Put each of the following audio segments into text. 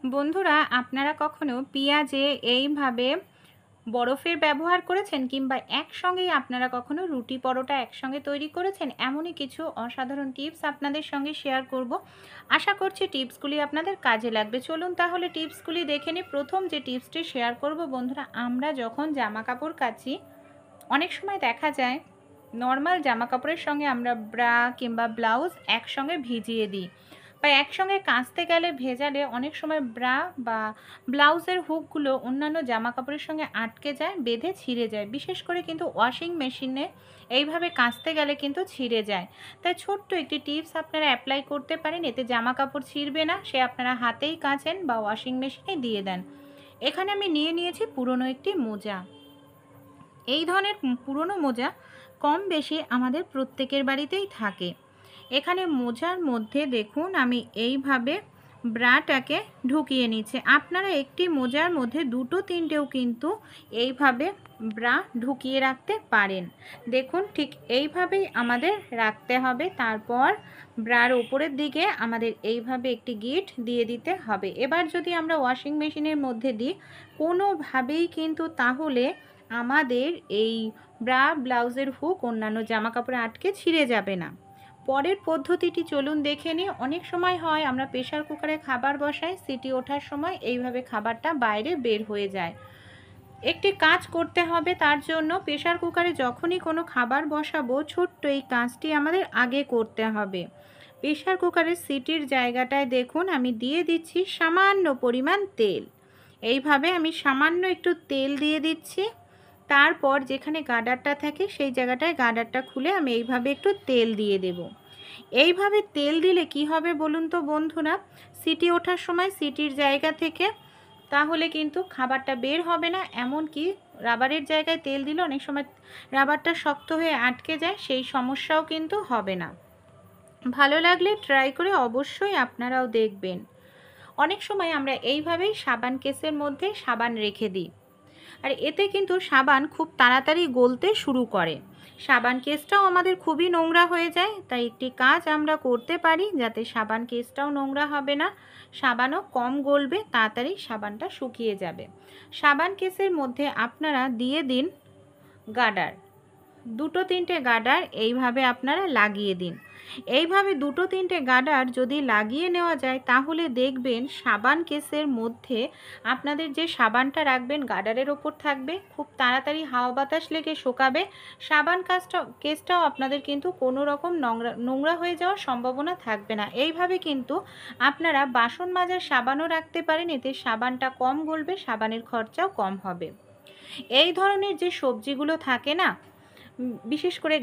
বন্ধুরা, আপনারা কখনো পেঁয়াজে এইভাবে বরফের ব্যবহার করেছেন, কিংবা একসঙ্গেই আপনারা কখনো রুটি পরোটা একসঙ্গে তৈরি করেছেন? এমনই কিছু অসাধারণ টিপস আপনাদের সঙ্গে শেয়ার করব। আশা করছি টিপসগুলি আপনাদের কাজে লাগবে। চলুন তাহলে টিপসগুলি দেখে নিই। প্রথম যে টিপসটি শেয়ার করব বন্ধুরা, আমরা যখন জামা কাপড় কাচি, অনেক সময় দেখা যায় নর্মাল জামা কাপড়ের সঙ্গে আমরা ব্রা কিংবা ব্লাউজ একসঙ্গে ভিজিয়ে দিই, বা একসঙ্গে কাচতে গেলে ভেজালে অনেক সময় ব্রা বা ব্লাউজের হুকগুলো অন্যান্য জামা কাপড়ের সঙ্গে আটকে যায়, বেঁধে ছিঁড়ে যায়। বিশেষ করে কিন্তু ওয়াশিং মেশিনে এইভাবে কাচতে গেলে কিন্তু ছিঁড়ে যায়। তাই ছোট্ট একটি টিপস আপনারা অ্যাপ্লাই করতে পারেন, এতে জামা কাপড় ছিঁড়বে না। সে আপনারা হাতেই কাচেন বা ওয়াশিং মেশিনে দিয়ে দেন। এখানে আমি নিয়ে নিয়েছি পুরনো একটি মোজা। এই ধরনের পুরনো মোজা কম বেশি আমাদের প্রত্যেকের বাড়িতেই থাকে। এখানে মোজার মধ্যে দেখুন আমি এইভাবে ব্রাটাকে ঢুকিয়ে নিচ্ছি। আপনারা একটি মোজার মধ্যে দুটো তিনটেও কিন্তু এইভাবে ব্রা ঢুকিয়ে রাখতে পারেন। দেখুন ঠিক এইভাবেই আমাদের রাখতে হবে। তারপর ব্রার উপরের দিকে আমাদের এইভাবে একটি গিট দিয়ে দিতে হবে। এবার যদি আমরা ওয়াশিং মেশিনের মধ্যে দিই, কোনোভাবেই কিন্তু তাহলে আমাদের এই ব্রা ব্লাউজের হুক অন্যান্য জামা কাপড়ে আটকে ছিঁড়ে যাবে না। পরের পদ্ধতিটি চলুন দেখে নিই। অনেক সময় হয় আমরা প্রেশার কুকারে খাবার বসাই, সিটি ওঠার সময় এইভাবে খাবারটা বাইরে বের হয়ে যায়। একটি কাজ করতে হবে তার জন্য। প্রেশার কুকারে যখনই কোনো খাবার বসাবো, ছোট্ট এই কাজটি আমাদের আগে করতে হবে। প্রেশার কুকারের সিটির জায়গাটায় দেখুন আমি দিয়ে দিচ্ছি সামান্য পরিমাণ তেল। এইভাবে আমি সামান্য একটু তেল দিয়ে দিচ্ছি। তারপর যেখানে গার্ডারটা থাকে সেই জায়গাটায় গার্ডারটা খুলে আমি এইভাবে একটু তেল দিয়ে দেব। এইভাবে তেল দিলে কি হবে বলুন তো বন্ধুরা, সিটি ওঠার সময় সিটির জায়গা থেকে তাহলে কিন্তু খাবারটা বের হবে না। এমনকি রাবারের জায়গায় তেল দিলে অনেক সময় রাবারটা শক্ত হয়ে আটকে যায়, সেই সমস্যাও কিন্তু হবে না। ভালো লাগলে ট্রাই করে অবশ্যই আপনারাও দেখবেন। অনেক সময় আমরা এইভাবেই সাবান কেসের মধ্যে সাবান রেখে দিই, আর এতে কিন্তু সাবান খুব তাড়াতাড়ি গলতে শুরু করে। সাবান কেসটাও আমাদের খুবই নোংরা হয়ে যায়। তাই একটি কাজ আমরা করতে পারি যাতে সাবান কেসটাও নোংরা হবে না, সাবানও কম গলবে, তাড়াতাড়ি সাবানটা শুকিয়ে যাবে। সাবান কেসের মধ্যে আপনারা দিয়ে দিন গার্ডার, দুটো তিনটে গার্ডার এইভাবে আপনারা লাগিয়ে দিন। এইভাবে দুটো তিনটে গার্ডার যদি লাগিয়ে নেওয়া যায়, তাহলে দেখবেন সাবান কেসের মধ্যে আপনাদের যে সাবানটা রাখবেন গার্ডারের ওপর থাকবে, খুব তাড়াতাড়ি হাওয়া বাতাস লেগে শুকাবে। সাবান কেসটাও আপনাদের কিন্তু কোনো রকম নোংরা হয়ে যাওয়ার সম্ভাবনা থাকবে না। এইভাবে কিন্তু আপনারা বাসন মাজার সাবানও রাখতে পারেন, এতে সাবানটা কম গলবে, সাবানের খরচাও কম হবে। এই ধরনের যে সবজিগুলো থাকে না, বিশেষ করে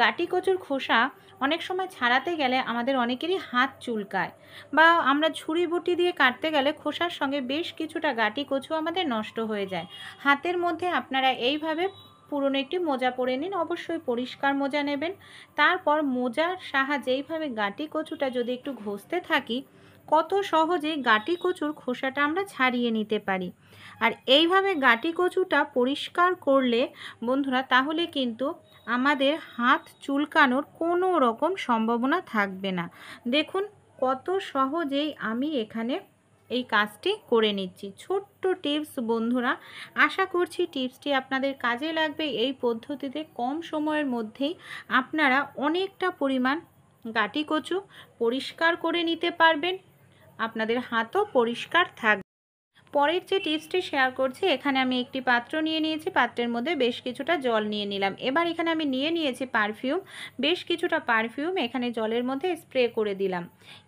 গাঁটি কচুর খোসা অনেক সময় ছাড়াতে গেলে আমাদের অনেকেরই হাত চুলকায়, বা আমরা ছুরি বটি দিয়ে কাটতে গেলে খোসার সঙ্গে বেশ কিছুটা গাঁটি কচু আমাদের নষ্ট হয়ে যায়। হাতের মধ্যে আপনারা এইভাবে পুরনো একটি মোজা পরে নিন, অবশ্যই পরিষ্কার মোজা নেবেন। তারপর মোজার সাহায্যে এইভাবে গাঁটি কচুটা যদি একটু ঘষতে থাকি, কত সহজে গাঁটি কচুর খোসাটা আমরা ছাড়িয়ে নিতে পারি। আর এইভাবে গাঁটি কচুটা পরিষ্কার করলে বন্ধুরা, তাহলে কিন্তু আমাদের হাত চুলকানোর কোনো রকম সম্ভাবনা থাকবে না। দেখুন কত সহজেই আমি এখানে এই কাজটি করে নিচ্ছি। ছোট্ট টিপস বন্ধুরা, আশা করছি টিপসটি আপনাদের কাজে লাগবে। এই পদ্ধতিতে কম সময়ের মধ্যেই আপনারা অনেকটা পরিমাণ গাঁটি কচু পরিষ্কার করে নিতে পারবেন, আপনাদের হাতও পরিষ্কার থাকবে। পরের যে টিপসটি শেয়ার করছি, এখানে আমি একটি পাত্র নিয়ে নিয়েছি, পাত্রের মধ্যে বেশ কিছুটা জল নিয়ে নিলাম। এবার এখানে আমি নিয়ে নিয়েছি পারফিউম, বেশ কিছুটা পারফিউম এখানে জলের মধ্যে স্প্রে করে দিলাম।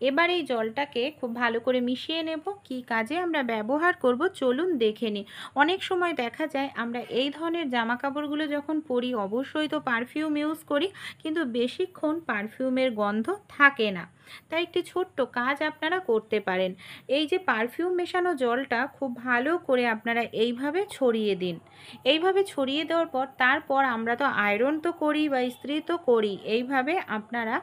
এবার এই জলটাকে খুব ভালো করে মিশিয়ে নেব। কি কাজে আমরা ব্যবহার করব চলুন দেখে নিই। অনেক সময় দেখা যায় আমরা এই ধরনের জামা কাপড়গুলো যখন পরি, অবশ্যই তো পারফিউম ইউজ করি, কিন্তু বেশিক্ষণ পারফিউমের গন্ধ থাকে না। তাই একটি ছোট্ট কাজ আপনারা করতে পারেন। এই যে পারফিউম মেশানো জলটা খুব ভালো করে আপনারা এইভাবে ছড়িয়ে দিন। এইভাবে ছড়িয়ে দেওয়ার পর তারপর আমরা তো আয়রন তো করি বা ইস্ত্রি তো করি, এইভাবে আপনারা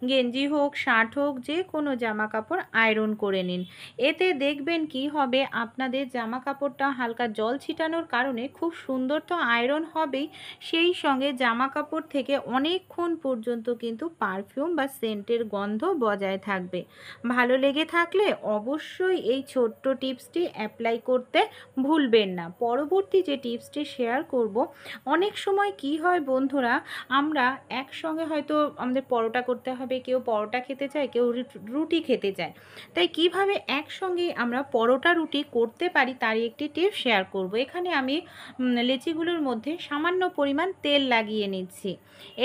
গেঞ্জি হোক, শার্ট হোক, যে কোনো জামা কাপড় আয়রন করে নিন। এতে দেখবেন কি হবে, আপনাদের জামা কাপড়টা হালকা জল ছিটানোর কারণে খুব সুন্দর তো আয়রন হবেই, সেই সঙ্গে জামা কাপড় থেকে অনেকক্ষণ পর্যন্ত কিন্তু পারফিউম বা সেন্টের গন্ধ বজায় থাকবে। ভালো লেগে থাকলে অবশ্যই এই ছোট্ট টিপসটি অ্যাপ্লাই করতে ভুলবেন না। পরবর্তী যে টিপসটি শেয়ার করব, অনেক সময় কি হয় বন্ধুরা, আমরা একসঙ্গে হয়তো আমাদের পরোটা করতে হবে, কেউ পরোটা খেতে চায়, কেউ রুটি খেতে চায়। তাই কিভাবে একসঙ্গে আমরা পরোটা রুটি করতে পারি তার একটি টিপস শেয়ার করব। এখানে আমি লেচিগুলোর মধ্যে সামান্য পরিমাণ তেল লাগিয়ে নিচ্ছি।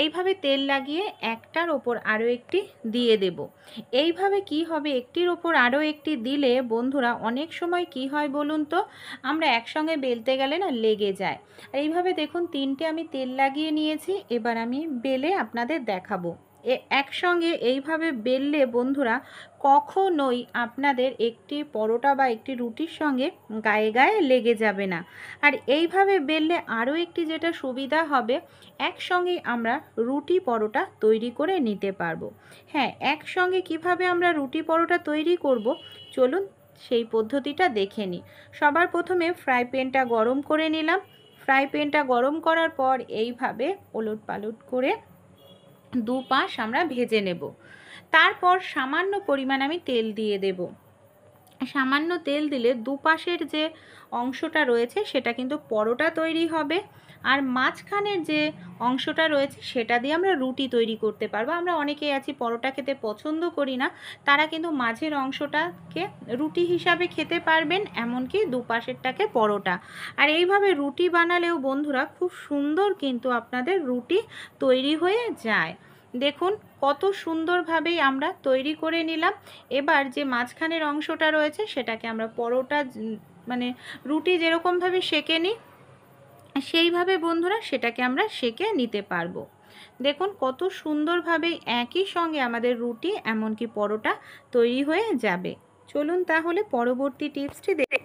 এইভাবে তেল লাগিয়ে একটার ওপর আরও একটি দিয়ে দেব। এইভাবে কি হবে, একটির ওপর আরও একটি দিলে বন্ধুরা অনেক সময় কি হয় বলুন তো, আমরা একসঙ্গে বেলতে গেলে না লেগে যায়। এইভাবে দেখুন 3টে আমি তেল লাগিয়ে নিয়েছি। এবার আমি বেলে আপনাদের দেখাবো। একসঙ্গে এইভাবে বেললে বন্ধুরা কখনোই আপনাদের একটি পরোটা বা একটি রুটির সঙ্গে গায়ে গায়ে লেগে যাবে না। আর এইভাবে বেললে আরও একটি যেটা সুবিধা হবে, একসঙ্গেই আমরা রুটি পরোটা তৈরি করে নিতে পারবো। হ্যাঁ, একসঙ্গে কিভাবে আমরা রুটি পরোটা তৈরি করব, চলুন সেই পদ্ধতিটা দেখে নিই। সবার প্রথমে ফ্রাই প্যানটা গরম করে নিলাম। ফ্রাই প্যানটা গরম করার পর এইভাবে ওলট পালট করে দুপাশ আমরা ভেজে নেব। তারপর সামান্য পরিমাণ আমি তেল দিয়ে দেব। সামান্য তেল দিলে দুপাশের যে অংশটা রয়েছে সেটা কিন্তু পরোটা তৈরি হবে, আর মাঝখানের যে অংশটা রয়েছে সেটা দিয়ে আমরা রুটি তৈরি করতে পারবো। আমরা অনেকেই আছি পরোটা খেতে পছন্দ করি না, তারা কিন্তু মাঝের অংশটাকে রুটি হিসাবে খেতে পারবেন, এমনকি দুপাশেরটাকে পরোটা। আর এইভাবে রুটি বানালেও বন্ধুরা খুব সুন্দর কিন্তু আপনাদের রুটি তৈরি হয়ে যায়। দেখুন কত সুন্দরভাবেই আমরা তৈরি করে নিলাম। এবার যে মাঝখানের অংশটা রয়েছে সেটাকে আমরা পরোটা মানে রুটি যেরকমভাবে সেঁকে নিই, সেইভাবে বন্ধুরা সেটাকে আমরা সেঁকে নিতে পারবো। দেখুন কত সুন্দরভাবে একই সঙ্গে আমাদের রুটি এমনকি পরোটা তৈরি হয়ে যাবে। চলুন তাহলে পরবর্তী টিপসটি দেখি।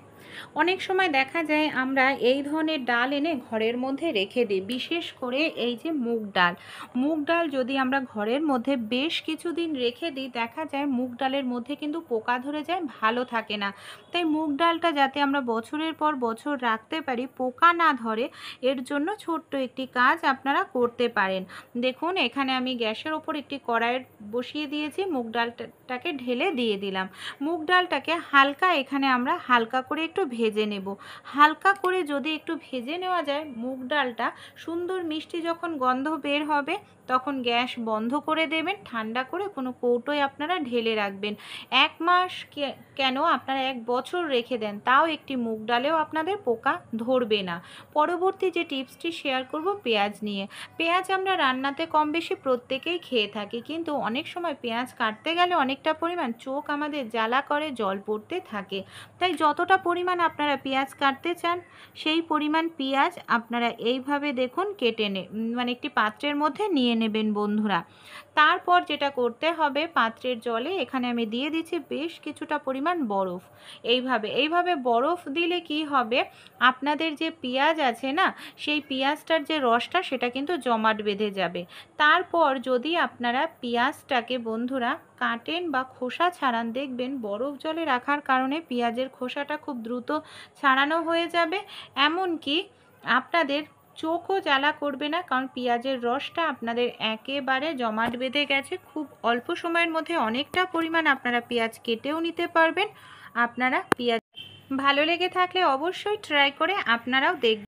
অনেক সময় দেখা যায় আমরা এই ধরনের ডাল এনে ঘরের মধ্যে রেখে দিই, বিশেষ করে এই যে মুগ ডাল। মুগ ডাল যদি আমরা ঘরের মধ্যে বেশ কিছুদিন রেখে দিই, দেখা যায় মুগ ডালের মধ্যে কিন্তু পোকা ধরে যায়, ভালো থাকে না। তাই মুগ ডালটা যাতে আমরা বছরের পর বছর রাখতে পারি, পোকা না ধরে, এর জন্য ছোট্ট একটি কাজ আপনারা করতে পারেন। দেখুন এখানে আমি গ্যাসের ওপর একটি কড়াই বসিয়ে দিয়েছি, মুগ ডালটাকে ঢেলে দিয়ে দিলাম। মুগ ডালটাকে হালকা এখানে আমরা হালকা করে একটু ভেজে নেব। হালকা করে যদি একটু ভেজে নেওয়া যায়, মুগ ডালটা সুন্দর মিষ্টি যখন গন্ধ বের হবে তখন গ্যাস বন্ধ করে দেবেন, ঠান্ডা করে কোনো কৌটোয় আপনারা ঢেলে রাখবেন। 1 মাস কেন, আপনারা 1 বছর রেখে দেন, তাও একটি মুগ ডালেও আপনাদের পোকা ধরবে না। পরবর্তী যে টিপসটি শেয়ার করব পেঁয়াজ নিয়ে। পেঁয়াজ আমরা রান্নাতে কম বেশি প্রত্যেকেই খেয়ে থাকি, কিন্তু অনেক সময় পেঁয়াজ কাটতে গেলে অনেকটা পরিমাণ চোখ আমাদের জ্বালা করে, জল পড়তে থাকে। তাই যতটা পরিমাণ আপনারা পেঁয়াজ কাটতে চান সেই পরিমাণ পেঁয়াজ আপনারা এইভাবে দেখুন কেটে মানে একটি পাত্রের মধ্যে নিয়ে নেবেন বন্ধুরা। তারপর যেটা করতে হবে, পাত্রের জলে এখানে আমি দিয়ে দিচ্ছি বেশ কিছুটা পরিমাণ বরফ। এইভাবে বরফ দিলে কি হবে, আপনাদের যে পেঁয়াজ আছে না, সেই পেঁয়াজটার যে রসটা সেটা কিন্তু জমাট বেঁধে যাবে। তারপর যদি আপনারা পেঁয়াজটাকে বন্ধুরা কাটেন বা খোসা ছাড়ান, দেখবেন বরফ জলে রাখার কারণে পেঁয়াজের খোসাটা খুব দ্রুত ছাড়ানো হয়ে যাবে, এমনকি আপনাদের চোখও জ্বালা করবে না, কারণ পেঁয়াজের রসটা আপনাদের একেবারে জমাট বেঁধে গেছে। খুব অল্প সময়ের মধ্যে অনেকটা পরিমাণ আপনারা পেঁয়াজ কেটেও নিতে পারবেন। আপনারা পেঁয়াজ ভালো লেগে থাকলে অবশ্যই ট্রাই করে আপনারাও দেখবেন।